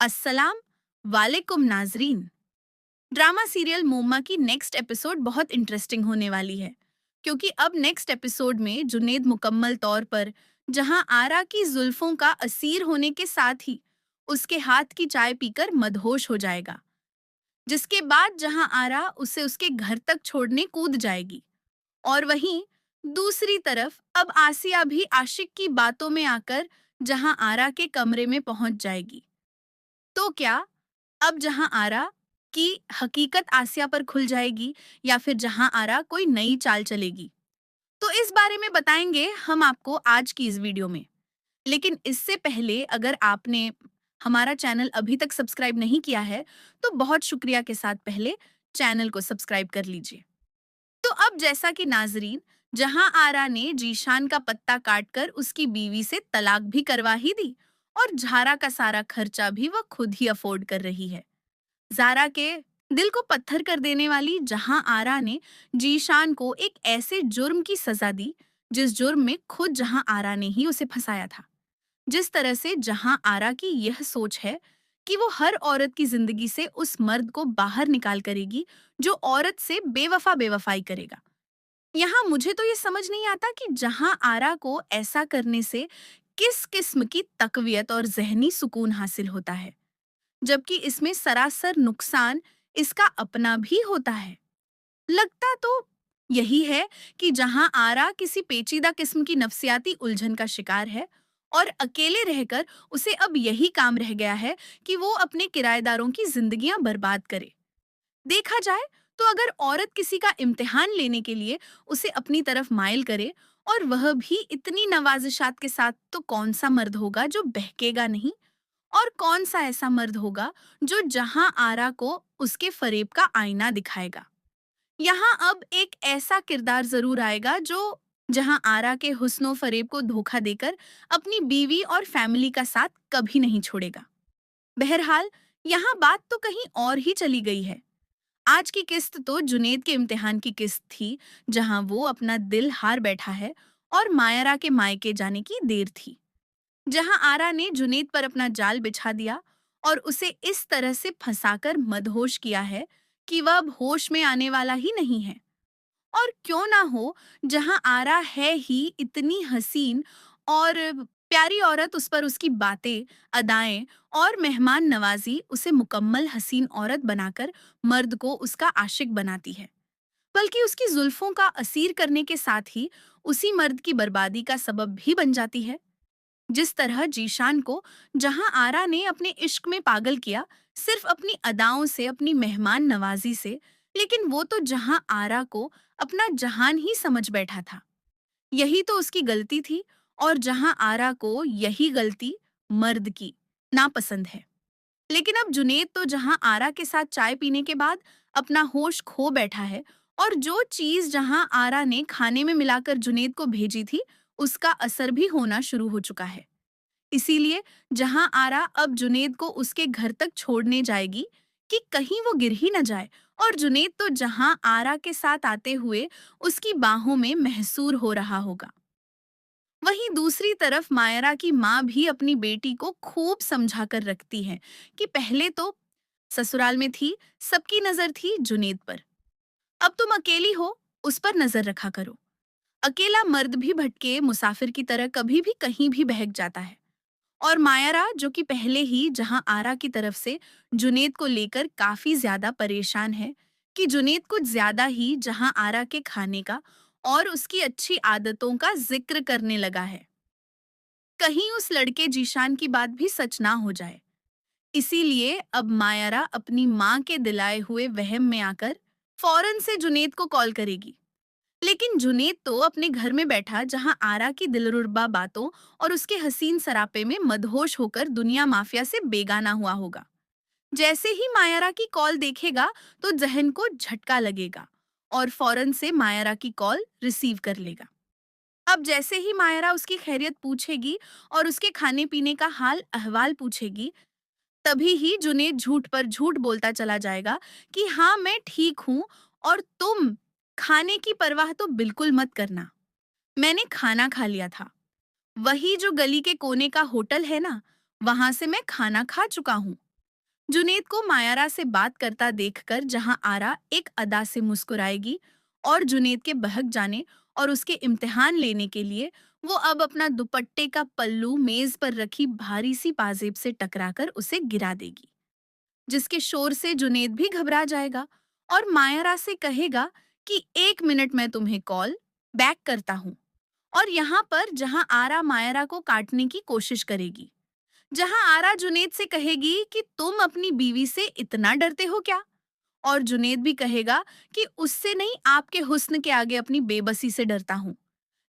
अस्सलाम वालेकुम नाजरीन। ड्रामा सीरियल मोमा की नेक्स्ट एपिसोड बहुत इंटरेस्टिंग होने वाली है, क्योंकि अब नेक्स्ट एपिसोड में जुनेद मुकम्मल तौर पर जहां आरा की जुल्फों का असीर होने के साथ ही उसके हाथ की चाय पीकर मदहोश हो जाएगा, जिसके बाद जहां आरा उसे उसके घर तक छोड़ने कूद जाएगी। और वहीं दूसरी तरफ अब आसिया भी आशिक की बातों में आकर जहां आरा के कमरे में पहुंच जाएगी। तो क्या अब जहां आरा की हकीकत आसिया पर खुल जाएगी, या फिर जहां आरा कोई नई चाल चलेगी? तो इस बारे में बताएंगे हम आपको आज की इस वीडियो में। लेकिन इससे पहले अगर आपने हमारा चैनल अभी तक सब्सक्राइब नहीं किया है, तो बहुत शुक्रिया के साथ पहले चैनल को सब्सक्राइब कर लीजिए। तो अब जैसा कि नाजरीन, जहां आरा ने जीशान का पत्ता काटकर उसकी बीवी से तलाक भी करवा ही दी, और झारा का सारा खर्चा भी वह खुद ही अफोर्ड कर रही है। ज़ारा के दिल को पत्थर कर देने वाली जहां आरा ने जीशान को एक ऐसे जुर्म की सजा दी, जिस जुर्म में खुद जहां आरा ने ही उसे फंसाया था। जिस तरह से जहां आरा की यह सोच है कि वो हर औरत की जिंदगी से उस मर्द को बाहर निकाल करेगी जो औरत से बेवफा बेवफाई करेगा। यहाँ मुझे तो ये समझ नहीं आता कि जहां आरा को ऐसा करने से किस किस्म की तकवियत और जहनी सुकून हासिल होता है, जबकि इसमें सरासर नुकसान इसका अपना भी होता है। लगता तो यही है कि जहां आरा किसी पेचीदा किस्म की नफसियाती उलझन का शिकार है, और अकेले रहकर उसे अब यही काम रह गया है कि वो अपने किराएदारों की जिंदगियां बर्बाद करे। देखा जाए तो अगर औरत किसी का इम्तिहान लेने के लिए उसे अपनी तरफ माइल करे, और वह भी इतनी नवाजिशात के साथ, तो कौन सा मर्द होगा जो बहकेगा नहीं? और कौन सा ऐसा मर्द होगा जो जहां आरा को उसके फरेब का आईना दिखाएगा? यहाँ अब एक ऐसा किरदार जरूर आएगा जो जहां आरा के हुस्नो फरेब को धोखा देकर अपनी बीवी और फैमिली का साथ कभी नहीं छोड़ेगा। बहरहाल, यहाँ बात तो कहीं और ही चली गई है। आज की किस्त तो जुनेद के इम्तिहान की किस्त थी, जहां वो अपना दिल हार बैठा है, और मायरा के मायके जाने की देर थी, जहां आरा ने जुनेद पर अपना जाल बिछा दिया और उसे इस तरह से फंसाकर मदहोश किया है कि वह अब होश में आने वाला ही नहीं है। और क्यों ना हो, जहां आरा है ही इतनी हसीन और प्यारी औरत, उस पर उसकी बातें, अदाएं और मेहमान नवाजी उसे मुकम्मल हसीन औरत बनाकर मर्द को उसका आशिक बनाती है, बल्कि उसकी जुल्फों का असीर करने के साथ ही उसी मर्द की बर्बादी का सबब भी बन जाती है। जिस तरह जीशान को जहां आरा ने अपने इश्क में पागल किया, सिर्फ अपनी अदाओं से, अपनी मेहमान नवाजी से, लेकिन वो तो जहां आरा को अपना जहान ही समझ बैठा था। यही तो उसकी गलती थी, और जहां आरा को यही गलती मर्द की नापसंद है। लेकिन अब जुनेद तो जहां आरा के साथ चाय पीने के बाद अपना होश खो बैठा है, और जो चीज जहां आरा ने खाने में मिलाकर जुनेद को भेजी थी, उसका असर भी होना शुरू हो चुका है। इसीलिए जहां आरा अब जुनेद को उसके घर तक छोड़ने जाएगी कि कहीं वो गिर ही न जाए, और जुनेद तो जहां आरा के साथ आते हुए उसकी बाहों में महसूर हो रहा होगा। वहीं दूसरी तरफ मायरा की माँ भी अपनी बेटी को खूब समझा कर रखती है कि पहले तो ससुराल में थी, सबकी नजर थी जुनेद पर, अब तुम अकेली हो, उस पर नजर रखा करो। अकेला मर्द भी भटके मुसाफिर की तरह कभी भी कहीं भी बहक जाता है। और मायरा, जो कि पहले ही जहां आरा की तरफ से जुनेद को लेकर काफी ज्यादा परेशान है कि जुनेद कुछ ज्यादा ही जहां आरा के खाने का और उसकी अच्छी आदतों का जिक्र करने लगा है, कहीं उस लड़के जीशान की बात भी सच ना हो जाए। इसीलिए अब मायरा अपनी माँ के दिलाए हुए वहम में आकर फौरन से जुनेद को कॉल करेगी। लेकिन जुनेद तो अपने घर में बैठा जहां आरा की दिलरुबा बातों और उसके हसीन सरापे में मदहोश होकर दुनिया माफिया से बेगाना हुआ होगा। जैसे ही मायरा की कॉल देखेगा, तो जहन को झटका लगेगा, और फौरन से मायरा की कॉल रिसीव कर लेगा। अब जैसे ही मायरा उसकी खैरियत पूछेगी और उसके खाने पीने का हाल अहवाल पूछेगी, तभी ही जुनेद झूठ पर झूठ बोलता चला जाएगा कि हाँ, मैं ठीक हूँ, और तुम खाने की परवाह तो बिल्कुल मत करना, मैंने खाना खा लिया था। वही जो गली के कोने का होटल है ना, वहां से मैं खाना खा चुका हूँ। जुनेद को मायारा से बात करता देखकर जहां आरा एक अदा से मुस्कुराएगी और जुनेद के बहक जाने और उसके इम्तिहान लेने के लिए वो अब अपना दुपट्टे का पल्लू मेज पर रखी भारी सी पाजेब से टकराकर उसे गिरा देगी, जिसके शोर से जुनेद भी घबरा जाएगा और मायारा से कहेगा कि 1 मिनट मैं तुम्हें कॉल बैक करता हूँ। और यहाँ पर जहाँ आरा मायरा को काटने की कोशिश करेगी, जहाँ आरा जुनेद से कहेगी कि तुम अपनी बीवी से इतना डरते हो क्या, और जुनेद भी कहेगा कि उससे नहीं आपके हुस्न के आगे अपनी बेबसी से डरता हूँ।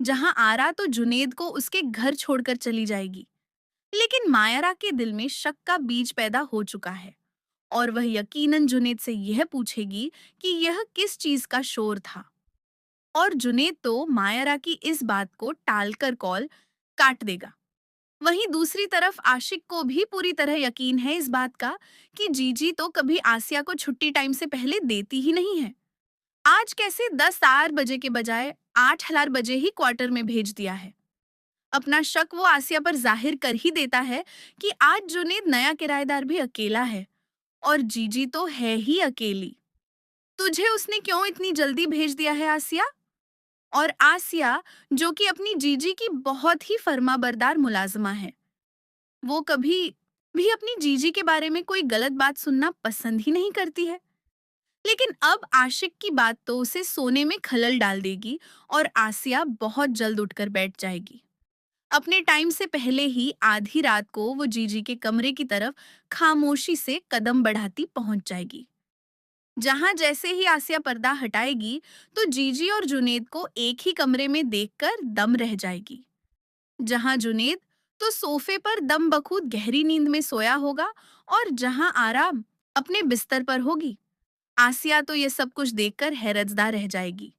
जहाँ आरा तो जुनेद को उसके घर छोड़कर चली जाएगी, लेकिन मायरा के दिल में शक का बीज पैदा हो चुका है और वह यकीनन जुनेद से यह पूछेगी कि यह किस चीज का शोर था। और जुनेद तो मायरा की इस बात को टालकर कॉल काट देगा। वहीं दूसरी तरफ आशिक को भी पूरी तरह यकीन है इस बात का कि जीजी तो कभी आसिया को छुट्टी टाइम से पहले देती ही नहीं है। आज कैसे 10 बजे के बजाय 8 बजे ही क्वार्टर में भेज दिया है। अपना शक वो आसिया पर जाहिर कर ही देता है कि आज जुनेद नया किराएदार भी अकेला है और जीजी तो है ही अकेली। तुझे उसने क्यों इतनी जल्दी भेज दिया है आसिया? और आसिया, जो कि अपनी जीजी की बहुत ही फर्माबरदार मुलाजमा है, वो कभी भी अपनी जीजी के बारे में कोई गलत बात सुनना पसंद ही नहीं करती है। लेकिन अब आशिक की बात तो उसे सोने में खलल डाल देगी और आसिया बहुत जल्द उठकर बैठ जाएगी। अपने टाइम से पहले ही आधी रात को वो जीजी के कमरे की तरफ खामोशी से कदम बढ़ाती पहुंच जाएगी। जहां जैसे ही आसिया पर्दा हटाएगी तो जीजी और जुनेद को एक ही कमरे में देखकर दम रह जाएगी। जहां जुनेद तो सोफे पर दम बखूद गहरी नींद में सोया होगा और जहां आराम अपने बिस्तर पर होगी। आसिया तो ये सब कुछ देखकर हैरतदा रह जाएगी।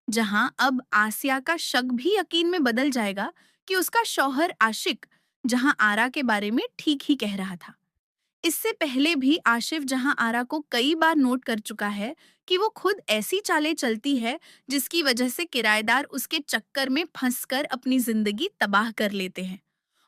जहां अब आसिया का शक भी यकीन में बदल जाएगा कि उसका शौहर आशिक जहां आरा के बारे में ठीक ही कह रहा था। इससे पहले भी आशिफ जहां आरा को कई बार नोट कर चुका है कि वो खुद ऐसी चालें चलती है जिसकी वजह से किराएदार उसके चक्कर में फंसकर अपनी जिंदगी तबाह कर लेते हैं।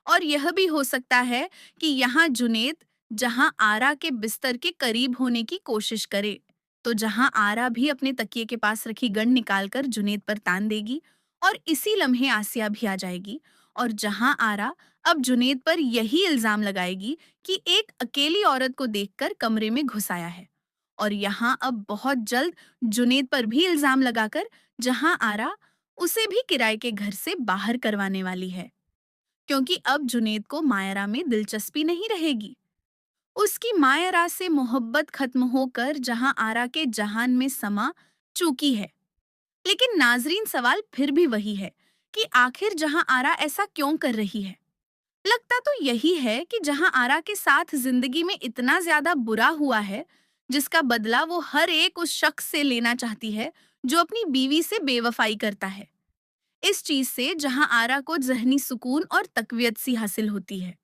और यह भी हो सकता है कि यहाँ जुनेद जहां आरा के बिस्तर के करीब होने की कोशिश करे, तो जहां आरा भी अपने तकिए के पास रखी गन निकालकर जुनेद पर तान देगी और इसी लम्हे आसिया भी आ जाएगी। और जहां आरा अब जुनेद पर यही इल्जाम लगाएगी कि एक अकेली औरत को देखकर कमरे में घुस आया है। और यहाँ अब बहुत जल्द जुनेद पर भी इल्जाम लगाकर जहां आरा उसे भी किराए के घर से बाहर करवाने वाली है, क्योंकि अब जुनेद को मायरा में दिलचस्पी नहीं रहेगी। उसकी मायरा से मोहब्बत खत्म होकर जहां आरा के जहान में समा चुकी है। लेकिन नाजरीन, सवाल फिर भी वही है कि आखिर जहां आरा ऐसा क्यों कर रही है। लगता तो यही है कि जहां आरा के साथ जिंदगी में इतना ज्यादा बुरा हुआ है, जिसका बदला वो हर एक उस शख्स से लेना चाहती है जो अपनी बीवी से बेवफाई करता है। इस चीज से जहां आरा को जहनी सुकून और तकवियत सी हासिल होती है,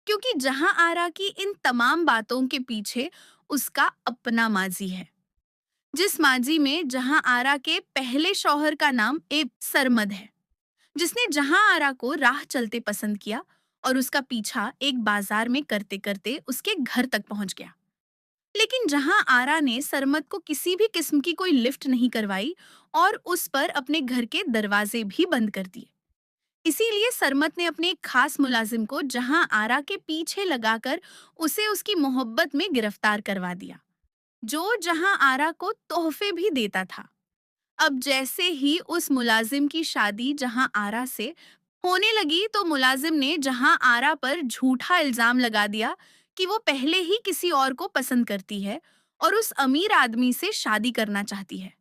क्योंकि जहां आरा की इन तमाम बातों के पीछे उसका अपना माजी है, जिस माजी में जहां आरा के पहले शौहर का नाम एब सरमद है, जिसने जहां आरा को राह चलते पसंद किया और उसका पीछा एक बाजार में करते करते उसके घर तक पहुंच गया। लेकिन जहां आरा ने सरमद को किसी भी किस्म की कोई लिफ्ट नहीं करवाई और उस पर अपने घर के दरवाजे भी बंद कर दिए। इसीलिए सरमत ने अपने एक खास मुलाजिम को जहां आरा के पीछे लगाकर उसे उसकी मोहब्बत में गिरफ्तार करवा दिया, जो जहां आरा को तोहफे भी देता था। अब जैसे ही उस मुलाजिम की शादी जहां आरा से होने लगी तो मुलाजिम ने जहां आरा पर झूठा इल्जाम लगा दिया कि वो पहले ही किसी और को पसंद करती है और उस अमीर आदमी से शादी करना चाहती है,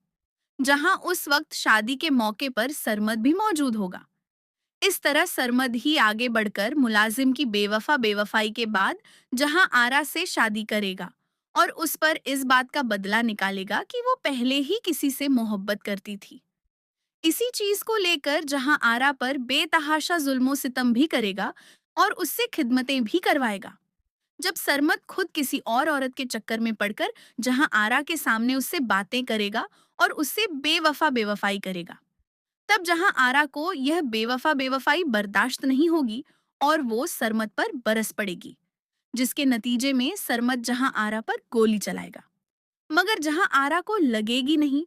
जहां उस वक्त शादी के मौके पर सरमद भी मौजूद होगा। इस तरह सरमद ही आगे बढ़कर मुलाजिम की बेवफा बेवफाई के बाद जहां आरा से शादी करेगा और उस पर इस बात का बदला निकालेगा कि वो पहले ही किसी से मोहब्बत करती थी। इसी चीज को लेकर जहां आरा पर बेतहाशा जुल्मो सितम भी करेगा और उससे खिदमतें भी करवाएगा। जब सरमद खुद किसी और औरत के चक्कर में पड़कर जहां आरा के सामने उससे बातें करेगा और उससे बेवफा बेवफाई करेगा, तब जहां आरा को यह बेवफा बेवफाई बर्दाश्त नहीं होगी और वो सरमद पर बरस पड़ेगी। जिसके नतीजे में सरमत जहां आरा पर गोली चलाएगा। मगर जहां आरा को लगेगी नहीं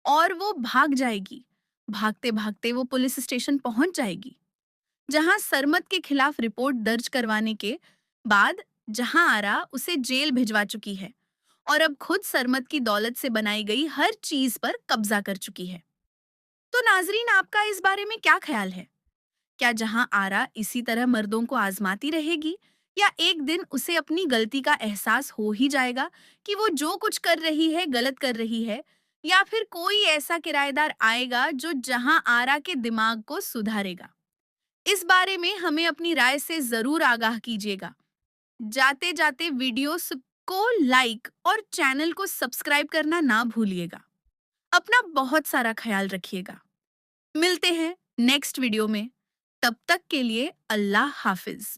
और वो भाग जाएगी। भागते भागते वो पुलिस स्टेशन पहुंच जाएगी, जहां सरमत के खिलाफ रिपोर्ट दर्ज करवाने के बाद जहां आरा उसे जेल भिजवा चुकी है और अब खुद सरमत की दौलत से बनाई गई हर चीज पर कब्जा कर चुकी है। तो नाजरीन, आपका इस बारे में क्या ख्याल है? क्या जहां आरा इसी तरह मर्दों को आजमाती रहेगी, या एक दिन उसे अपनी गलती का एहसास हो ही जाएगा कि वो जो कुछ कर रही है गलत कर रही है, या फिर कोई ऐसा किराएदार आएगा जो जहां आरा के दिमाग को सुधारेगा? इस बारे में हमें अपनी राय से जरूर आगाह कीजिएगा। जाते जाते वीडियो को लाइक और चैनल को सब्सक्राइब करना ना भूलिएगा। अपना बहुत सारा ख्याल रखिएगा। मिलते हैं नेक्स्ट वीडियो में। तब तक के लिए अल्लाह हाफिज।